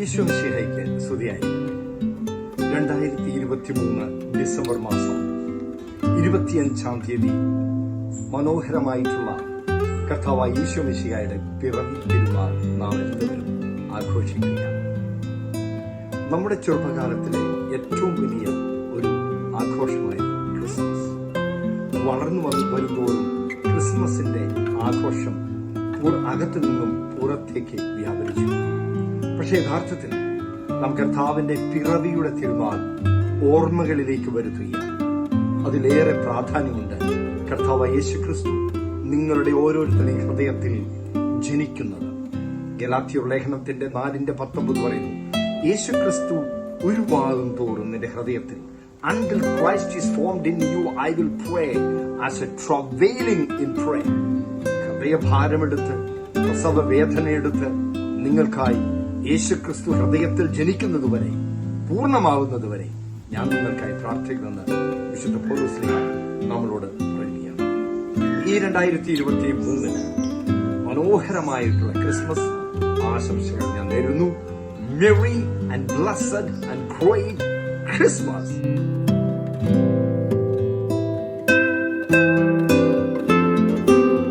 ഈശോ മിശിഹായ്ക്ക് സ്തുതിയായിരിക്കട്ടെ. 2023 ഡിസംബർ മാസം 25 തീയതി മനോഹരമായിട്ടുള്ള കർത്താവായ ഈശോ മിശിഹായുടെ പിറവി തിരുനാൾ നാം എല്ലാവരും ആഘോഷിക്കുകയാണ്. നമ്മുടെ ചെറുപ്പകാലത്തിലെ ഏറ്റവും വലിയ ഒരു ആഘോഷമായിരുന്നു ക്രിസ്മസ്. വളർന്നു വരുന്തോറും ക്രിസ്മസിന്റെ ആഘോഷം അകത്തു നിന്നും പുറത്തേക്ക് വ്യാപരിച്ചു. പക്ഷേ യഥാർത്ഥത്തിൽ നാം കർത്താവിന്റെ പിറവിയുടെ തിരുനാൾ ഓർമ്മകളിലേക്ക് വരുത്തുകയാണ്. അതിലേറെ പ്രാധാന്യമുണ്ട്. കർത്താവ് യേശുക്രിസ്തു നിങ്ങളുടെ ഓരോരുത്തരുടെയും ഹൃദയത്തിൽ ജനിക്കുന്നത്. ഗലാത്യർ ലേഖനത്തിന്റെ 4:19 പറയുന്നു, യേശുക്രിസ്തു ഉരുവാകും തോറും നിന്റെ ഹൃദയത്തിൽ, until Christ is formed in you, I will pray as a travailing in prayer. ഹൃദയഭാരമെടുത്ത് പ്രസവ വേദനയെടുത്ത് നിങ്ങൾക്കായി യേശുക്രിസ്തു ഹൃദയത്തിൽ ജനിക്കുന്നതുവരെ, പൂർണ്ണമാവുന്നതുവരെ ഞാൻ നിങ്ങൾക്കായി പ്രാർത്ഥിക്കുമെന്ന് വിശുദ്ധ പൗലോസ് നമ്മളോട് പറയുകയാണ്. ഈ 2023 മനോഹരമായിട്ടുള്ള ക്രിസ്മസ് ആശംസകൾ ഞാൻ നേരുന്നു. Merry and blessed and great Christmas.